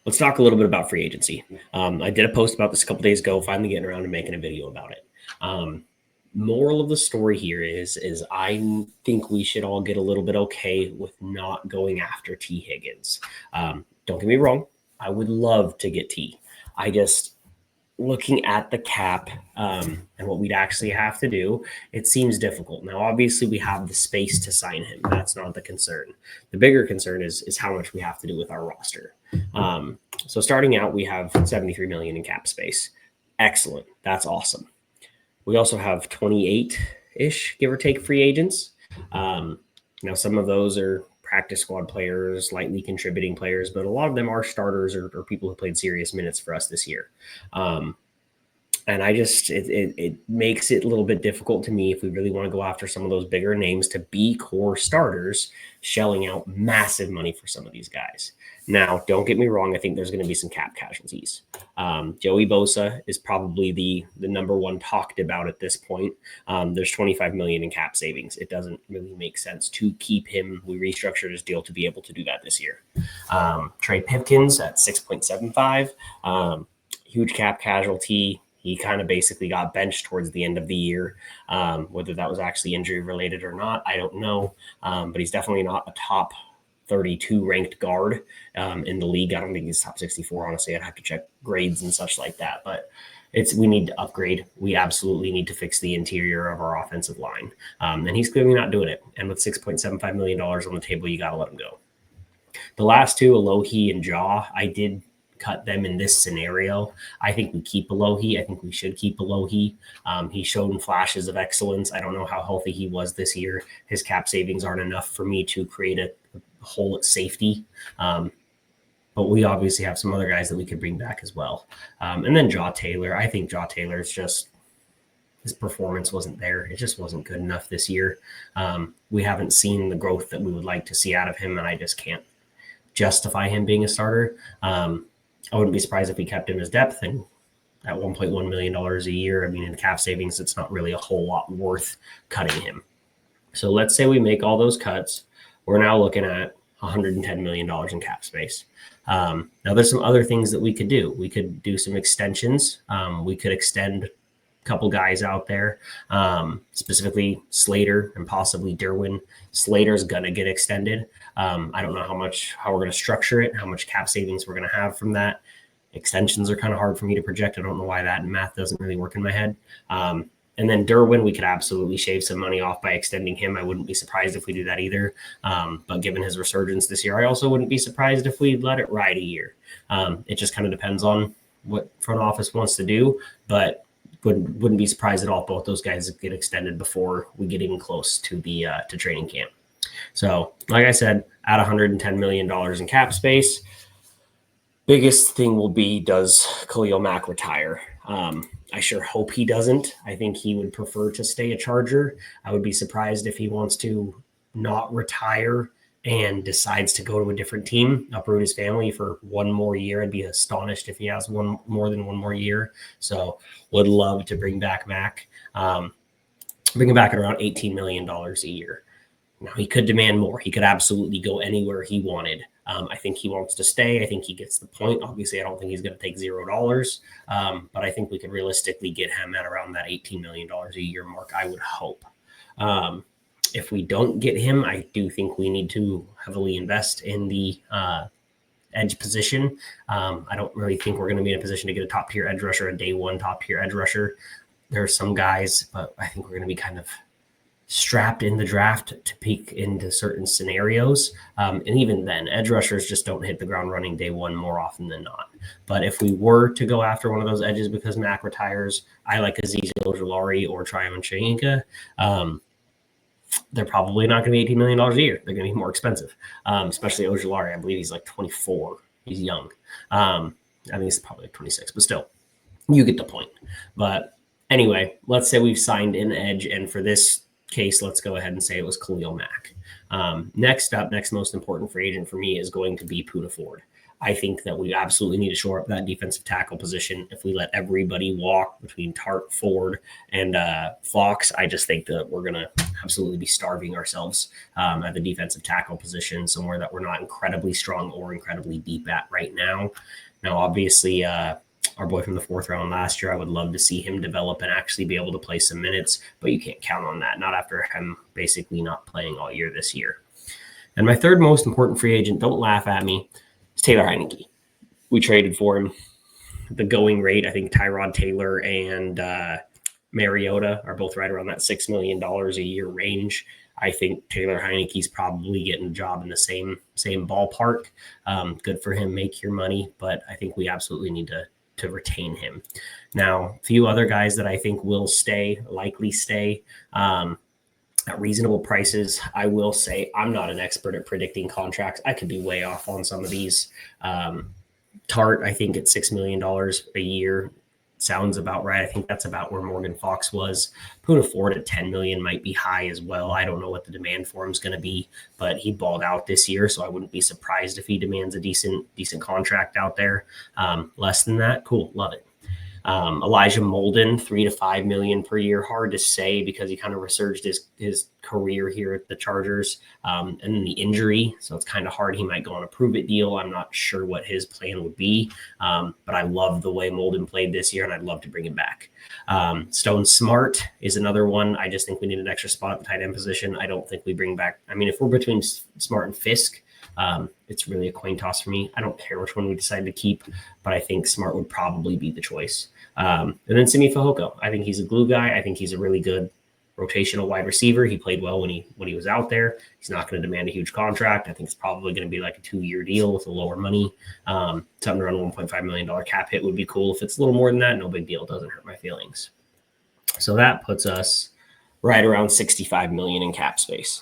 let's talk a little bit about free agency. I did a post about this a couple days ago, finally getting around to making a video about it. Moral of the story here is I think we should all get a little bit okay with not going after Tee Higgins. Don't get me wrong. I would love to get T. I just, looking at the cap and what we'd actually have to do, it seems difficult. Now, obviously, we have the space to sign him. That's not the concern. The bigger concern is how much we have to do with our roster. So starting out, we have $73 million in cap space. Excellent. That's awesome. We also have 28-ish, give or take, free agents. Now, some of those are practice squad players, lightly contributing players, but a lot of them are starters or people who played serious minutes for us this year. And I just, it makes it a little bit difficult to me if we really want to go after some of those bigger names to be core starters, shelling out massive money for some of these guys. Now, don't get me wrong. I think there's going to be some cap casualties. Joey Bosa is probably the number one talked about at this point. There's $25 million in cap savings. It doesn't really make sense to keep him. We restructured his deal to be able to do that this year. Trey Pipkins at 6.75, huge cap casualty. He kind of basically got benched towards the end of the year. Whether that was actually injury related or not, I don't know. But he's definitely not a top 32 ranked guard in the league. I don't think he's top 64. Honestly, I'd have to check grades and such like that. But we need to upgrade. We absolutely need to fix the interior of our offensive line. And he's clearly not doing it. And with $6.75 million on the table, you got to let him go. The last two, Alohi and Jaw, I did cut them in this scenario. I think we keep Alohi. I think we should keep Alohi. He's shown flashes of excellence. I don't know how healthy he was this year. His cap savings aren't enough for me to create a hole at safety. But we obviously have some other guys that we could bring back as well. And then Jaw Taylor. I think Jaw Taylor's just, his performance wasn't there. It just wasn't good enough this year. We haven't seen the growth that we would like to see out of him, and I just can't justify him being a starter. I wouldn't be surprised if we kept him as depth, and at $1.1 million a year, I mean, in cap savings, it's not really a whole lot worth cutting him. So let's say we make all those cuts. We're now looking at $110 million in cap space. Now, there's some other things that we could do. We could do some extensions. We could extend a couple guys out there, specifically Slater and possibly Derwin. Slater's going to get extended. I don't know how we're going to structure it, how much cap savings we're going to have from that. Extensions are kind of hard for me to project. I don't know why that math doesn't really work in my head. And then Derwin, we could absolutely shave some money off by extending him. I wouldn't be surprised if we do that either. But given his resurgence this year, I also wouldn't be surprised if we let it ride a year. It just kind of depends on what front office wants to do, but wouldn't be surprised at all if both those guys get extended before we get even close to the to training camp. So, like I said, at $110 million in cap space, biggest thing will be, does Khalil Mack retire? I sure hope he doesn't. I think he would prefer to stay a Charger. I would be surprised if he wants to not retire and decides to go to a different team, uproot his family for one more year. I'd be astonished if he has more than one more year. So would love to bring back Mack. Bring him back at around $18 million a year. Now, he could demand more. He could absolutely go anywhere he wanted. I think he wants to stay. I think he gets the point. Obviously, I don't think he's going to take $0, but I think we could realistically get him at around that $18 million a year mark, I would hope. If we don't get him, I do think we need to heavily invest in the edge position. I don't really think we're going to be in a position to get a top-tier edge rusher, a day one top-tier edge rusher. There are some guys, but I think we're going to be kind of strapped in the draft to peek into certain scenarios. And even then, edge rushers just don't hit the ground running day one more often than not. But if we were to go after one of those edges because Mack retires, I like Azeez Ojulari or Tryon Chayinka. They're probably not going to be $18 million a year. They're going to be more expensive, especially Ojulari. I believe he's like 24. He's young. I think he's probably like 26, but still, you get the point. But anyway, let's say we've signed an edge, and for this case, let's go ahead and say it was Khalil Mack. Next most important free agent for me is going to be Poona Ford. I think that we absolutely need to shore up that defensive tackle position. If we let everybody walk between Tart, Ford, and Fox, I just think that we're going to absolutely be starving ourselves at the defensive tackle position, somewhere that we're not incredibly strong or incredibly deep at right now. Now, obviously, our boy from the 4th round last year, I would love to see him develop and actually be able to play some minutes, but you can't count on that, not after him basically not playing all year this year. And my third most important free agent, don't laugh at me, is Taylor Heineke. We traded for him. The going rate, I think Tyrod Taylor and Mariota are both right around that $6 million a year range. I think Taylor Heineke's probably getting a job in the same ballpark. Good for him, make your money, but I think we absolutely need to retain him. Now, a few other guys that I think will likely stay at reasonable prices. I will say I'm not an expert at predicting contracts. I could be way off on some of these. Tart, I think at $6 million a year sounds about right. I think that's about where Morgan Fox was. Poona Ford at $10 million might be high as well. I don't know what the demand for him is going to be, but he balled out this year, so I wouldn't be surprised if he demands a decent contract out there. Less than that, cool, love it. Elijah Molden, $3 to $5 million per year. Hard to say because he kind of resurged his career here at the Chargers, and then the injury, so it's kind of hard. He might go on a prove-it deal. I'm not sure what his plan would be, but I love the way Molden played this year, and I'd love to bring him back. Stone Smart is another one. I just think we need an extra spot at the tight end position. I don't think we bring back. I mean, if we're between Smart and Fisk, it's really a coin toss for me. I don't care which one we decide to keep, but I think Smart would probably be the choice. And then Simi Fehoko. I think he's a glue guy. I think he's a really good rotational wide receiver. He played well when he was out there. He's not going to demand a huge contract. I think it's probably going to be like a 2-year deal with a lower money. Something around $1.5 million cap hit would be cool. If it's a little more than that, no big deal. It doesn't hurt my feelings. So that puts us right around $65 million in cap space.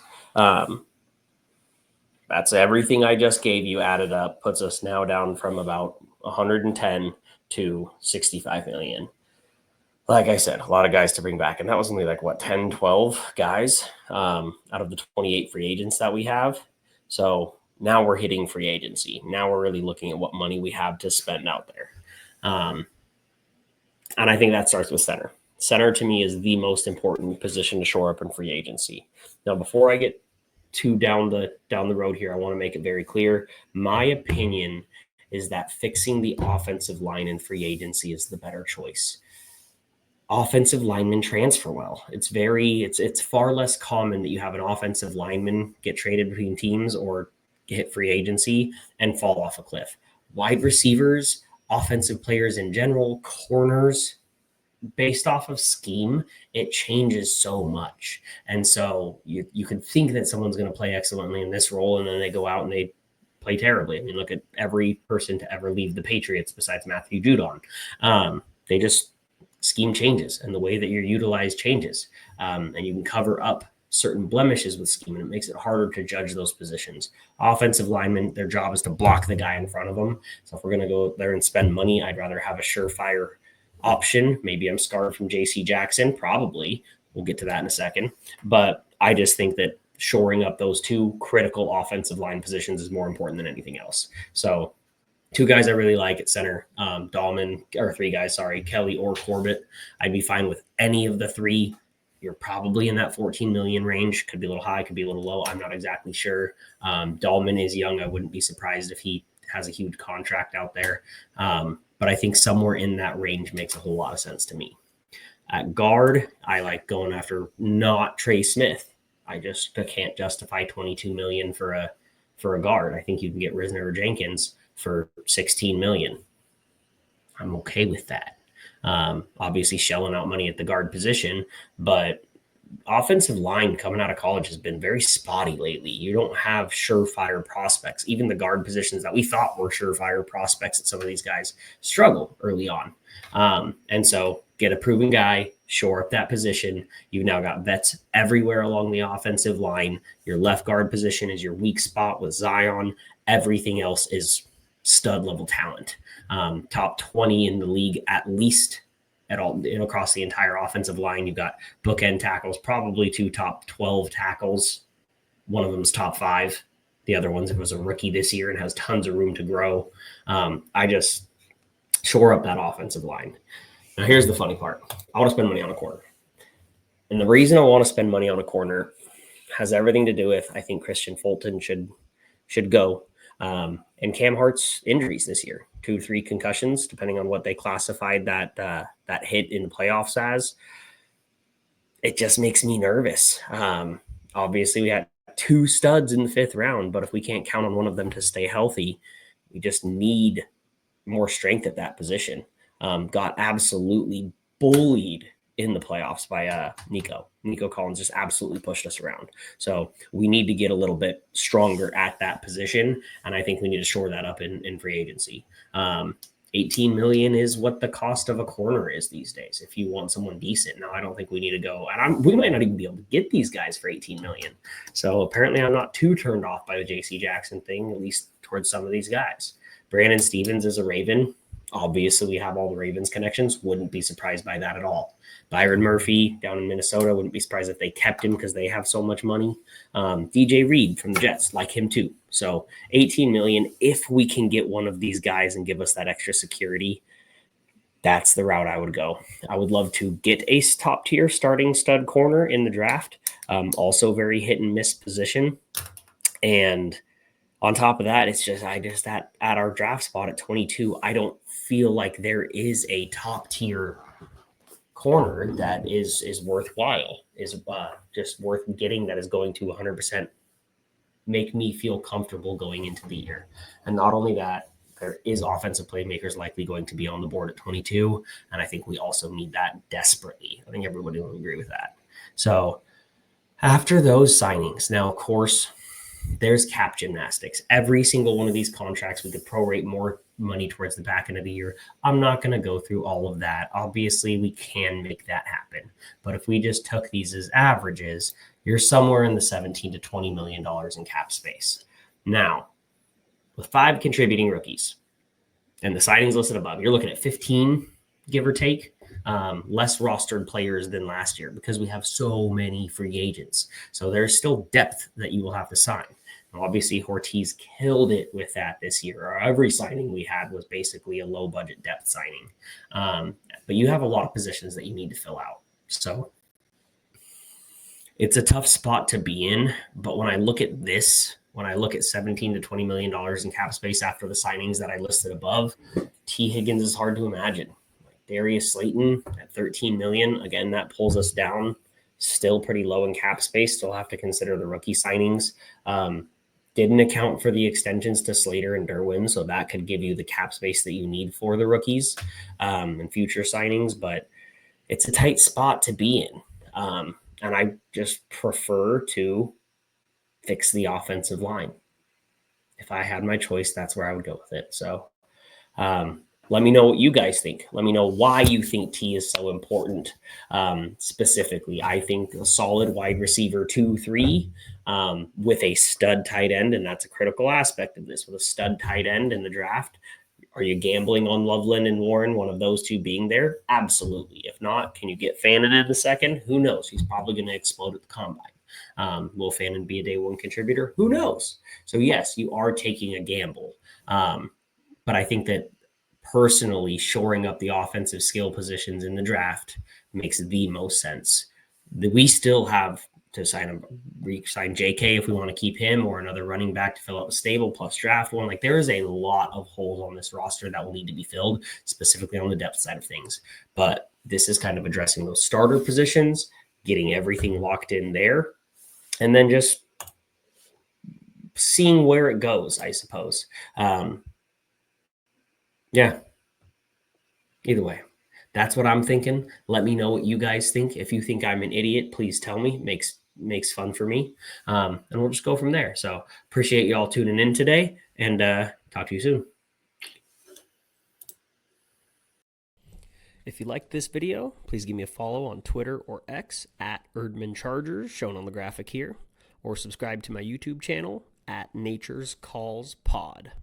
That's everything I just gave you added up, puts us now down from about 110 to 65 million. Like I said, a lot of guys to bring back. And that was only like, 10, 12 guys out of the 28 free agents that we have. So now we're hitting free agency. Now we're really looking at what money we have to spend out there. And I think that starts with center. Center to me is the most important position to shore up in free agency. Now, before I get down the road here, I want to make it very clear. My opinion is that fixing the offensive line in free agency is the better choice. Offensive linemen transfer well. It's far less common that you have an offensive lineman get traded between teams or hit free agency and fall off a cliff. Wide receivers, offensive players in general, corners, based off of scheme, it changes so much. And so you could think that someone's going to play excellently in this role, and then they go out and they play terribly. I mean, look at every person to ever leave the Patriots besides Matthew Judon. They just scheme changes, and the way that you're utilized changes. And you can cover up certain blemishes with scheme, and it makes it harder to judge those positions. Offensive linemen, their job is to block the guy in front of them. So if we're going to go there and spend money, I'd rather have a surefire option. Maybe I'm scarred from JC Jackson. Probably. We'll get to that in a second. But I just think that shoring up those two critical offensive line positions is more important than anything else. So 2 guys I really like at center, three guys, Kelly or Corbett. I'd be fine with any of the 3. You're probably in that 14 million range. Could be a little high, could be a little low. I'm not exactly sure. Dahlman is young. I wouldn't be surprised if he has a huge contract out there. But I think somewhere in that range makes a whole lot of sense to me. At guard, I like going after not Trey Smith. I can't justify 22 million for a guard. I think you can get Risner or Jenkins for 16 million. I'm okay with that. Obviously shelling out money at the guard position, but offensive line coming out of college has been very spotty lately. You don't have surefire prospects. Even the guard positions that we thought were surefire prospects at some of these guys struggle early on. And so get a proven guy, shore up that position. You've now got vets everywhere along the offensive line. Your left guard position is your weak spot with Zion. Everything else is stud level talent. Top 20 in the league, at least at all, across the entire offensive line. You've got bookend tackles, probably 2 top 12 tackles. One of them is top 5. The other ones, it was a rookie this year and has tons of room to grow. I just shore up that offensive line. Now, here's the funny part. I want to spend money on a corner. And the reason I want to spend money on a corner has everything to do with, I think Christian Fulton should go. And Cam Hart's injuries this year, 2-3 concussions, depending on what they classified that hit in the playoffs as. It just makes me nervous. Obviously, we had 2 studs in the 5th round, but if we can't count on one of them to stay healthy, we just need more strength at that position. Got absolutely bullied in the playoffs by Nico. Nico Collins just absolutely pushed us around. So we need to get a little bit stronger at that position, and I think we need to shore that up in free agency. 18 million is what the cost of a corner is these days if you want someone decent. Now, I don't think we need to go, and we might not even be able to get these guys for 18 million. So apparently I'm not too turned off by the JC Jackson thing, at least towards some of these guys. Brandon Stevens is a Raven. Obviously, we have all the Ravens connections. Wouldn't be surprised by that at all. Byron Murphy down in Minnesota. Wouldn't be surprised if they kept him because they have so much money. DJ Reed from the Jets, like him too. So 18 million, if we can get one of these guys and give us that extra security, that's the route I would go. I would love to get a top tier starting stud corner in the draft. Also very hit and miss position. And on top of that, it's just at our draft spot at 22, I don't feel like there is a top tier corner that is worthwhile, is just worth getting, that is going to 100% make me feel comfortable going into the year. And not only that, there is offensive playmakers likely going to be on the board at 22, and I think we also need that desperately. I think everybody will agree with that. So after those signings, now, of course, there's cap gymnastics. Every single one of these contracts, we could prorate more money towards the back end of the year. I'm not going to go through all of that. Obviously, we can make that happen. But if we just took these as averages, you're somewhere in the $17 to $20 million in cap space. Now, with 5 contributing rookies and the signings listed above, you're looking at 15, give or take, less rostered players than last year because we have so many free agents. So there's still depth that you will have to sign. Now, obviously, Ortiz killed it with that this year. Every signing we had was basically a low budget depth signing. But you have a lot of positions that you need to fill out. So it's a tough spot to be in. But when I look at this, when I look at $17 to $20 million in cap space after the signings that I listed above, Tee Higgins is hard to imagine. Darius Slayton at 13 million. Again, that pulls us down. Still pretty low in cap space. Still have to consider the rookie signings. Didn't account for the extensions to Slater and Derwin, so that could give you the cap space that you need for the rookies and future signings. But it's a tight spot to be in. And I just prefer to fix the offensive line. If I had my choice, that's where I would go with it. So let me know what you guys think. Let me know why you think T is so important. Specifically, I think a solid wide receiver 2-3 with a stud tight end, and that's a critical aspect of this, with a stud tight end in the draft. Are you gambling on Loveland and Warren, one of those two being there? Absolutely. If not, can you get Fannin in the second? Who knows? He's probably going to explode at the combine. Will Fannin be a day one contributor? Who knows? So yes, you are taking a gamble. But I think that personally, shoring up the offensive skill positions in the draft makes the most sense. We still have to re-sign JK if we want to keep him, or another running back to fill out the stable plus draft one. Like, there is a lot of holes on this roster that will need to be filled, specifically on the depth side of things. But this is kind of addressing those starter positions, getting everything locked in there, and then just seeing where it goes, I suppose. Yeah. Either way, that's what I'm thinking. Let me know what you guys think. If you think I'm an idiot, please tell me. Makes fun for me. And we'll just go from there. So appreciate you all tuning in today, and talk to you soon. If you liked this video, please give me a follow on Twitter or X at Erdman Chargers, shown on the graphic here, or subscribe to my YouTube channel at Nature's Calls Pod.